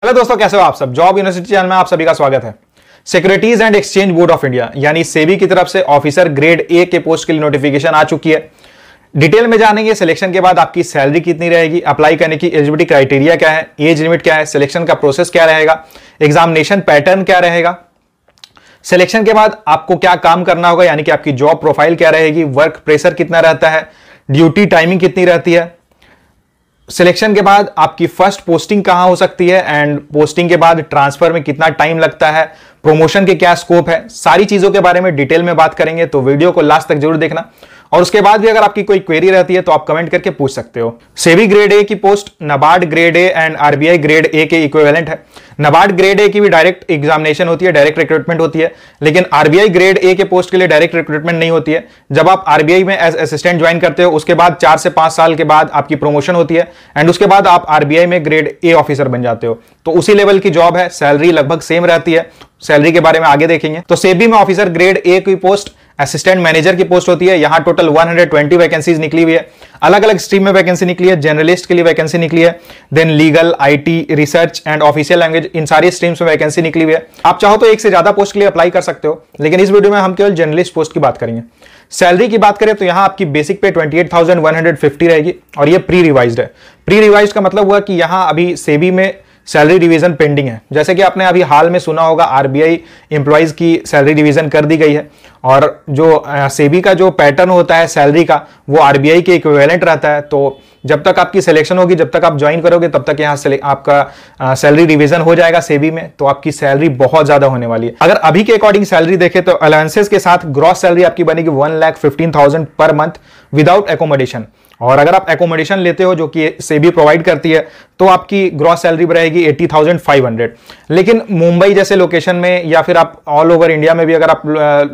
Hello दोस्तों, कैसे हो आप सब। जॉब यूनिवर्सिटी चैनल में आप सभी का स्वागत है। Securities and exchange board of India यानी सेबी की तरफ से ऑफिसर ग्रेड ए के पोस्ट के लिए नोटिफिकेशन आ चुकी है। डिटेल में जानेंगे सिलेक्शन के बाद आपकी सैलरी कितनी रहेगी, अप्लाई करने की एलिजिबिलिटी क्राइटेरिया क्या है, एज लिमिट क्या है, सिलेक्शन का प्रोसेस क्या रहेगा, एग्जामिनेशन पैटर्न क्या रहेगा, सिलेक्शन के बाद आपको क्या काम करना होगा यानी कि आपकी जॉब प्रोफाइल क्या रहेगी, वर्क प्रेशर कितना रहता है, ड्यूटी टाइमिंग कितनी रहती है, सिलेक्शन के बाद आपकी फर्स्ट पोस्टिंग कहां हो सकती है एंड पोस्टिंग के बाद ट्रांसफर में कितना टाइम लगता है, प्रमोशन के क्या स्कोप है, सारी चीजों के बारे में डिटेल में बात करेंगे। तो वीडियो को लास्ट तक जरूर देखना और उसके बाद भी अगर आपकी कोई क्वेरी रहती है तो आप कमेंट करके पूछ सकते हो। सेबी ग्रेड ए की post NABARD grade A and RBI grade A के इक्विवेलेंट है। नाबार्ड ग्रेड ए की भी डायरेक्ट एग्जामिनेशन होती है, डायरेक्ट रिक्रूटमेंट होती है, लेकिन आरबीआई ग्रेड ए के पोस्ट के लिए डायरेक्ट रिक्रूटमेंट नहीं होती है। जब आप आरबीआई में एज असिस्टेंट ज्वाइन करते हो उसके बाद 4 से 5 साल के बाद आपकी प्रमोशन होती है एंड उसके बाद आप आरबीआई में ग्रेड ए ऑफिसर बन जाते हो। तो उसी लेवल की जॉब है, सैलरी लगभग सेम रहती है। सैलरी के बारे में आगे देखेंगे। तो सेबी में ऑफिसर ग्रेड ए की पोस्ट असिस्टेंट मैनेजर की पोस्ट होती है। यहां टोटल 120 वैकेंसीज निकली हुई है। अलग अलग स्ट्रीम में वैकेंसी निकली है। जर्नलिस्ट के लिए वैकेंसी निकली है, then legal, IT, research and official language, इन सारी स्ट्रीम्स में वैकेंसी निकली हुई है। आप चाहो तो एक से ज्यादा पोस्ट के लिए अप्लाई कर सकते हो, लेकिन इस वीडियो में हम केवल जर्नलिस्ट पोस्ट की बात करेंगे। सैलरी की बात करें तो यहां आपकी बेसिक पे 28,150 रहेगी और ये प्री रिवाइज्ड है। प्री रिवाइज्ड का मतलब हुआ कि यहां अभी सेबी में सैलरी डिवीजन पेंडिंग है। जैसे कि आपने अभी हाल में सुना होगा आरबीआई एम्प्लॉइज की सैलरी डिवीजन कर दी गई है और जो सेबी का जो पैटर्न होता है सैलरी का वो आरबीआई के इक्विवेलेंट रहता है। तो जब तक आपकी सिलेक्शन होगी, जब तक आप ज्वाइन करोगे, तब तक यहाँ आपका सैलरी डिवीजन हो जाएगा सेबी में, तो आपकी सैलरी बहुत ज्यादा होने वाली है। अगर अभी के अकॉर्डिंग सैलरी देखें तो अलाउंसेस के साथ ग्रॉस सैलरी आपकी बनेगी 1,15,000 पर मंथ विदाउट एकोमोडेशन। और अगर आप एकोमोडेशन लेते हो जो कि सेबी प्रोवाइड करती है तो आपकी ग्रॉस सैलरी रहेगी 80,500। लेकिन मुंबई जैसे लोकेशन में या फिर आप ऑल ओवर इंडिया में भी अगर आप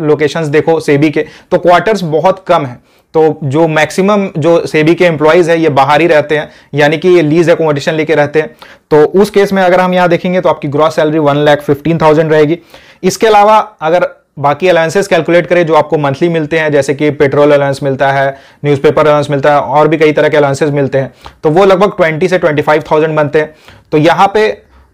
लोकेशंस देखो सेबी के तो क्वार्टर्स बहुत कम है। तो जो मैक्सिमम जो सेबी के एम्प्लॉइज है ये बाहर ही रहते हैं, यानी कि ये लीज एकोमोडेशन लेके रहते हैं। तो उस केस में अगर हम यहां देखेंगे तो आपकी ग्रॉस सैलरी 1,15,000 रहेगी। इसके अलावा अगर बाकी अलाउंसेस कैलकुलेट करें जो आपको मंथली मिलते हैं, जैसे कि पेट्रोल अलाउंस मिलता है, न्यूज़पेपर अलाउंस मिलता है और भी कई तरह के अलाउंसेस मिलते हैं, तो वो लगभग 20 से 25,000 बनते हैं। तो यहाँ पे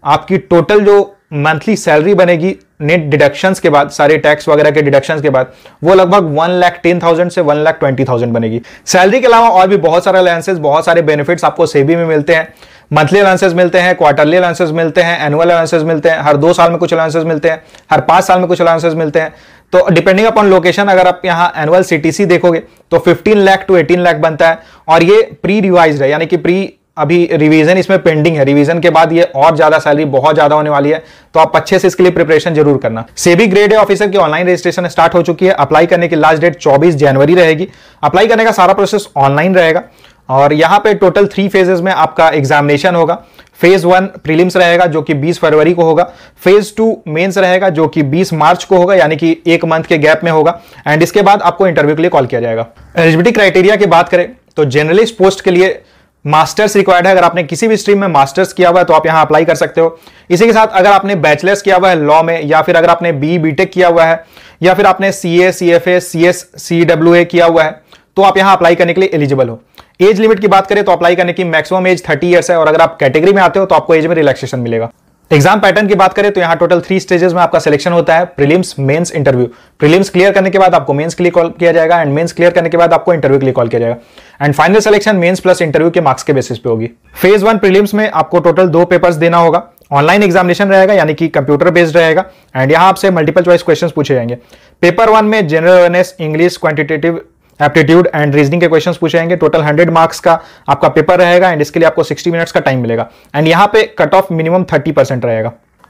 आपकी टोटल जो मंथली सैलरी बनेगी नेट डिडक्शंस के बाद, सारे टैक्स वगैरह के डिडक्शंस के बाद, वो लगभग 1,10,000 से 1,20,000 बनेगी। सैलरी के अलावा और भी बहुत सारे अलाउंसेस, बहुत सारे बेनिफिट्स आपको सेबी में मिलते हैं। मंथली अलाउंसेस मिलते हैं, क्वार्टरली अलाउंसेस मिलते हैं, एनुअल अलाउंसेस मिलते हैं, हर 2 साल में कुछ अलाउंसेस मिलते हैं, हर 5 साल में कुछ अलाउंसेस मिलते हैं। तो डिपेंडिंग अपॉन लोकेशन अगर आप यहाँ एनुअल सीटीसी देखोगे तो 15 लाख टू 18 लाख बनता है और ये प्री रिवाइज्ड है, यानी कि प्री अभी रिवीजन इसमें पेंडिंग है। रिवीजन के बाद ये और ज्यादा सैलरी बहुत ज्यादा होने वाली है, तो आप अच्छे से इसके लिए प्रिपरेशन जरूर करना। सेबी ग्रेड ए ऑफिसर की ऑनलाइन रजिस्ट्रेशन स्टार्ट हो चुकी है। अप्लाई करने की लास्ट डेट 24 जनवरी रहेगी। अप्लाई करने का सारा प्रोसेस ऑनलाइन रहेगा और यहां पे टोटल 3 फेजेस में आपका एग्जामिनेशन होगा। फेज 1 प्रीलिम्स रहेगा जो कि 20 फरवरी को होगा। फेज 2 मेंस रहेगा जो कि 20 मार्च को होगा, यानी कि 1 मंथ के गैप में होगा एंड इसके बाद आपको इंटरव्यू के लिए कॉल किया जाएगा। एलिजिबिलिटी क्राइटेरिया की बात करें तो जर्नलिस्ट पोस्ट के लिए मास्टर्स रिक्वायर्ड है। अगर आपने किसी भी स्ट्रीम में मास्टर्स किया हुआ है तो आप यहां अप्लाई कर सकते हो। इसी के साथ अगर आपने बैचलर्स किया हुआ है लॉ में, या फिर अगर आपने बी बीटेक किया हुआ है, या फिर आपने सीए, सीएफए, सीएस, सीडब्ल्यूए किया हुआ है तो आप यहां अप्लाई करने के लिए एलिजिबल हो। एज लिमिट की बात करें तो अप्लाई करने की मैक्सिमम एज 30 ईयर्स है और अगर आप कैटेगरी में आते हो तो आपको एज में रिलैक्सेशन मिलेगा। एग्जाम पैटर्न की बात करें तो यहां टोटल 3 स्टेजेस में आपका सिलेक्शन होता है, prelims, mains, interview. Prelims clear करने के बाद आपको मेंस के लिए कॉल किया जाएगा एंड मेंस क्लियर करने के बाद आपको इंटरव्यू के लिए कॉल किया जाएगा and final selection mains plus interview के मार्क्स के बेसिस पे होगी। फेज 1 प्रीलिम्स में आपको टोटल 2 पेपर्स देना होगा। ऑनलाइन एग्जामिनेशन रहेगा यानी कि कंप्यूटर बेस्ड रहेगा एंड यहां आपसे मल्टीपल चॉइस क्वेश्चंस पूछे जाएंगे। पेपर 1 में general awareness, English, quantitative aptitude and reasoning के क्वेश्चंस पूछे जाएंगे। टोटल 100 मार्क्स का आपका पेपर रहेगा एंड इसके लिए आपको 60 मिनट्स का टाइम मिलेगा एंड यहां पे कट ऑफ मिनिमम 30% रहेगा।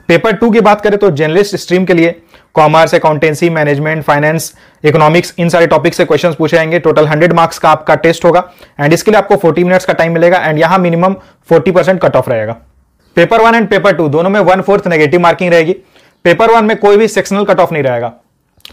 पेपर 2 की बात करें तो जर्नलिस्ट स्ट्रीम के लिए commerce, accountancy, management, finance, economics, इन सारे टॉपिक से क्वेश्चंस पूछे जाएंगे। टोटल 100 मार्क्स का आपका टेस्ट होगा एंड इसके लिए आपको 40 मिनट्स का टाइम मिलेगा एंड यहां मिनिमम 40% कट ऑफ रहेगा। पेपर 1 एंड पेपर 2 दोनों में 1/4 नेगेटिव मार्किंग रहेगी। पेपर 1 में कोई भी सेक्शनल कट ऑफ नहीं रहेगा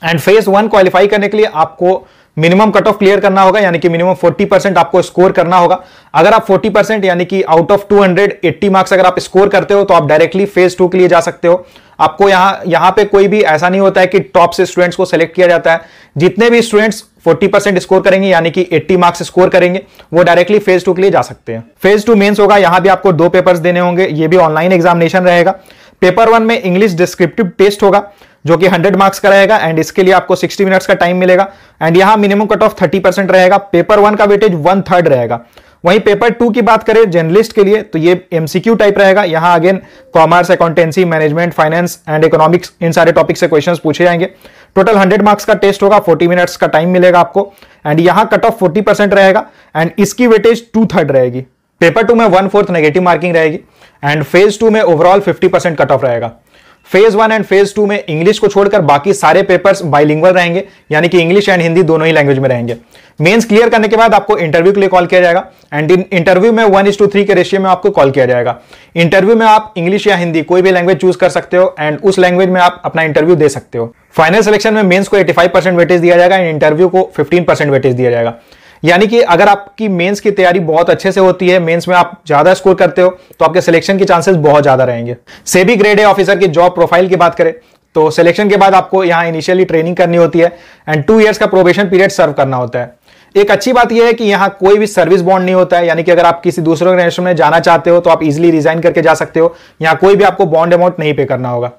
एंड फेज 1 क्वालिफाई करने के लिए आपको मिनिमम कट ऑफ क्लियर करना होगा, यानी कि मिनिमम 40% आपको स्कोर करना होगा। अगर आप 40% यानी कि आउट ऑफ 280 मार्क्स अगर आप स्कोर करते हो तो आप डायरेक्टली फेज 2 के लिए जा सकते हो। आपको यहां पे कोई भी ऐसा नहीं होता है कि टॉप से स्टूडेंट्स को सेलेक्ट किया जाता है। जितने भी स्टूडेंट्स 40% स्कोर करेंगे यानी कि 80 मार्क्स स्कोर करेंगे वो डायरेक्टली फेज 2 के लिए जा सकते हैं। फेज 2 मेंस होगा, यहां भी आपको 2 पेपर्स देने होंगे, ये भी ऑनलाइन एग्जामिनेशन रहेगा। पेपर 1 में इंग्लिश डिस्क्रिप्टिव टेस्ट होगा जो कि 100 मार्क्स का रहेगा एंड इसके लिए आपको 60 मिनट्स का टाइम मिलेगा एंड यहां मिनिमम कट ऑफ 30% रहेगा। पेपर 1 का वेटेज 1/3 रहेगा। वहीं पेपर 2 की बात करें जर्नलिस्ट के लिए तो ये एमसीक्यू टाइप रहेगा। यहां again commerce, accountancy, management, finance and economics इन सारे टॉपिक से क्वेश्चंस पूछे जाएंगे। टोटल 100 मार्क्स का टेस्ट होगा, 40 मिनट्स का टाइम मिलेगा आपको एंड यहां कट ऑफ 40% रहेगा एंड इसकी वेटेज 2/3 रहेगी। पेपर 2 में 1/4 नेगेटिव मार्किंग रहेगी एंड फेज 2 में ओवरऑल 50% कट ऑफ रहेगा। फेज 1 एंड फेज 2 में इंग्लिश को छोड़कर बाकी सारे पेपर्स बाइलिंगुअल रहेंगे, यानी कि इंग्लिश एंड हिंदी दोनों ही लैंग्वेज में रहेंगे। मेंस क्लियर करने के बाद आपको इंटरव्यू के लिए कॉल किया जाएगा एंड इन इंटरव्यू में 1:3 के रेशियो में आपको कॉल किया जाएगा। इंटरव्यू में आप इंग्लिश या हिंदी कोई भी लैंग्वेज चूज कर सकते हो एंड उस लैंग्वेज में आप अपना इंटरव्यू दे सकते हो। फाइनल सिलेक्शन में मेंस को 85% वेटेज दिया जाएगा एंड इंटरव्यू को 15% वेटेज दिया जाएगा। यानी कि अगर आपकी मेंस की तैयारी बहुत अच्छे से होती है, मेंस में आप ज्यादा स्कोर करते हो तो आपके सिलेक्शन के चांसेस बहुत ज्यादा रहेंगे। सेबी ग्रेड ए ऑफिसर की जॉब प्रोफाइल की बात करें तो सिलेक्शन के बाद आपको यहां इनिशियली ट्रेनिंग करनी होती है एंड 2 इयर्स का प्रोबेशन पीरियड सर्व करना होता है। एक अच्छी बात यह है कि यहां कोई भी सर्विस बॉन्ड नहीं होता है, यानी कि अगर आप किसी दूसरे ऑर्गेनाइजेशन में जाना चाहते हो तो आप इजिली रिजाइन करके जा सकते हो। यहां कोई भी आपको बॉन्ड अमाउंट नहीं पे करना होगा।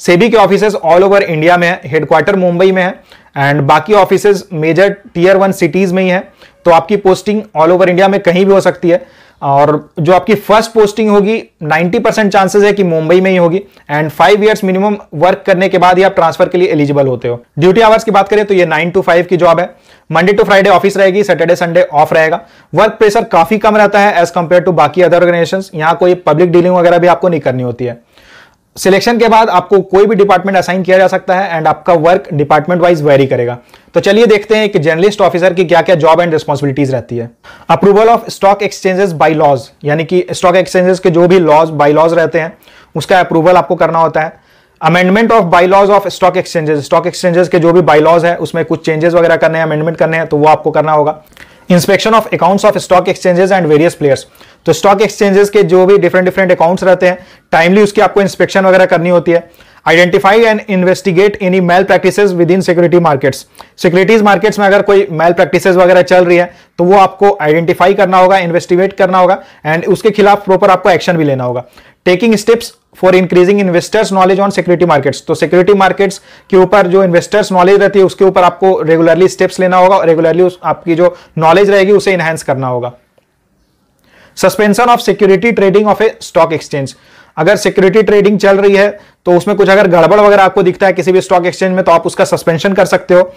सेबी के ऑफिसेस ऑल ओवर इंडिया में है, हेडक्वार्टर मुंबई में है एंड बाकी ऑफिसेस मेजर टियर 1 सिटीज में ही है। तो आपकी पोस्टिंग ऑल ओवर इंडिया में कहीं भी हो सकती है और जो आपकी फर्स्ट पोस्टिंग होगी 90% चांसेस है कि मुंबई में ही होगी एंड 5 इयर्स मिनिमम वर्क करने के बाद ही आप ट्रांसफर के लिए एलिजिबल होते हो। ड्यूटी आवर्स की बात करें तो ये 9 to 5 की जॉब है। मंडे टू फ्राइडे ऑफिस रहेगी, सैटरडे संडे ऑफ रहेगा। वर्क प्रेशर काफी कम रहता है एज कंपेयर टू बाकी अदर ऑर्गेनाइजेशंस। यहां कोई पब्लिक डीलिंग वगैरह भी आपको नहीं करनी होती है। सिलेक्शन के बाद आपको कोई भी डिपार्टमेंट असाइन किया जा सकता है एंड आपका वर्क डिपार्टमेंट वाइज वेरी करेगा। तो चलिए देखते हैं कि जर्नलिस्ट ऑफिसर की क्या क्या जॉब एंड रिस्पॉन्सिबिलिटीज रहती है। Approval of stock exchanges bylaws, यानी कि स्टॉक एक्सचेंजेस के जो भी लॉज बाय लॉज रहते हैं उसका अप्रूवल आपको करना होता है। Amendment of bylaws of stock exchanges के जो भी बाय लॉज है उसमें कुछ चेंजेस वगैरह करने हैं, अमेंडमेंट करने हैं तो वो आपको करना होगा। Inspection of accounts of stock exchanges and various players, तो स्टॉक एक्सचेंजेस के जो भी डिफरेंट अकाउंट्स रहते हैं टाइमली उसकी आपको इंस्पेक्शन वगैरह करनी होती है। Identify and investigate any malpractices within security markets, securities markets में अगर कोई मैल प्रैक्टिसेस वगैरह चल रही है तो वो आपको आइडेंटिफाई करना होगा, इन्वेस्टिगेट करना होगा एंड उसके खिलाफ प्रॉपर आपको एक्शन भी लेना होगा। Taking steps for increasing investors knowledge on security markets, तो सिक्योरिटी मार्केट्स के ऊपर जो इन्वेस्टर्स नॉलेज रहती है उसके ऊपर आपको रेगुलरली स्टेप्स लेना होगा, रेगुलरली आपकी जो नॉलेज रहेगी उसे इनहेंस करना होगा। Suspension of security trading of A stock exchange, अगर सिक्योरिटी ट्रेडिंग चल रही है तो उसमें कुछ अगर गड़बड़ वगैरह आपको दिखता है किसी भी स्टॉक एक्सचेंज में तो आप उसका सस्पेंशन कर सकते हो।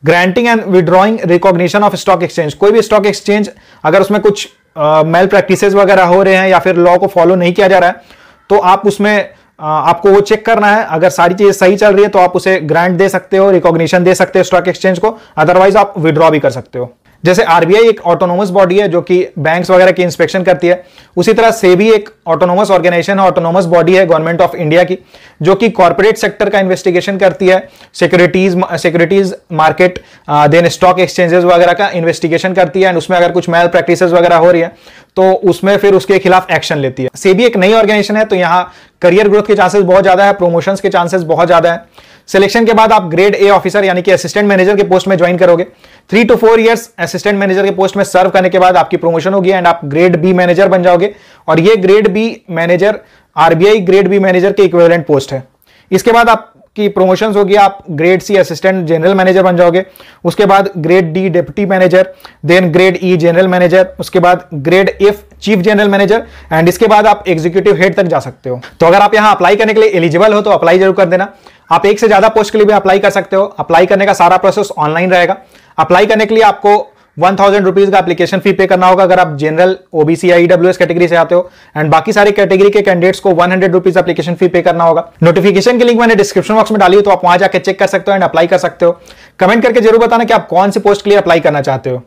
Granting and withdrawing recognition of stock exchange, कोई भी स्टॉक एक्सचेंज अगर उसमें कुछ मेल प्रैक्टिसेस वगैरह हो रहे हैं या फिर लॉ को फॉलो नहीं किया जा रहा है तो आप उसमें आपको वो चेक करना है। अगर सारी चीजें सही चल रही है तो आप उसे ग्रांट दे सकते हो, रिकॉग्निशन दे सकते हो स्टॉक एक्सचेंज को, अदरवाइज आप विड्रॉ भी कर सकते हो। जैसे आरबीआई एक ऑटोनोमस बॉडी है जो कि बैंक्स वगैरह की इंस्पेक्शन करती है, उसी तरह सेबी एक ऑटोनोमस ऑर्गेनाइजेशन है, ऑटोनोमस बॉडी है गवर्नमेंट ऑफ इंडिया की जो कि कॉर्पोरेट सेक्टर का इन्वेस्टिगेशन करती है, securities market then stock exchanges वगैरह का इन्वेस्टिगेशन करती है एंड उसमें अगर कुछ मैल प्रैक्टिसेस वगैरह हो रही है तो उसमें फिर उसके खिलाफ एक्शन लेती है। सेबी एक नई ऑर्गेनाइजेशन है तो यहाँ करियर ग्रोथ के चांसेस बहुत ज्यादा है, प्रमोशंस के चांसेस बहुत ज्यादा है। सिलेक्शन के बाद आप ग्रेड ए ऑफिसर यानी कि असिस्टेंट मैनेजर के पोस्ट में ज्वाइन करोगे। 3 to 4 इयर्स असिस्टेंट मैनेजर के पोस्ट में सर्व करने के बाद आपकी प्रमोशन होगी एंड आप ग्रेड बी मैनेजर बन जाओगे और ये grade B manager RBI grade B manager के इक्विवेलेंट पोस्ट है। इसके बाद आपकी प्रमोशंस होगी, आप grade C assistant general manager बन जाओगे, उसके बाद grade D deputy manager, then grade E general manager, उसके बाद grade F chief general manager and इसके बाद आप एग्जीक्यूटिव हेड तक जा सकते हो। तो अगर आप यहां अप्लाई करने के लिए एलिजिबल हो तो अप्लाई जरूर कर देना। आप एक से ज्यादा पोस्ट के लिए भी अप्लाई कर सकते हो। अप्लाई करने का सारा प्रोसेस ऑनलाइन रहेगा। अप्लाई करने के लिए आपको 1000 रुपीज का एप्लीकेशन फी पे करना होगा अगर आप जनरल, ओबीसी या ईडब्ल्यूएस कैटेगरी से आते हो एंड बाकी सारी कैटेगरी के कैंडिडेट्स को 100 रुपीज एप्लीकेशन फी पे करना होगा। नोटिफिकेशन की लिंक मैंने डिस्क्रिप्शन बॉक्स में डाली है तो आप वहां जाकर चेक कर सकते हो एंड अप्लाई कर सकते हो। कमेंट करके जरूर बताना कि आप कौन सी पोस्ट के लिए अप्लाई करना चाहते हो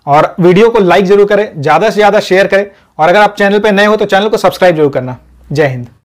और वीडियो को लाइक जरूर करें, ज्यादा से ज्यादा शेयर करें और अगर आप चैनल पर नए हो तो चैनल को सब्सक्राइब जरूर करना। जय हिंद।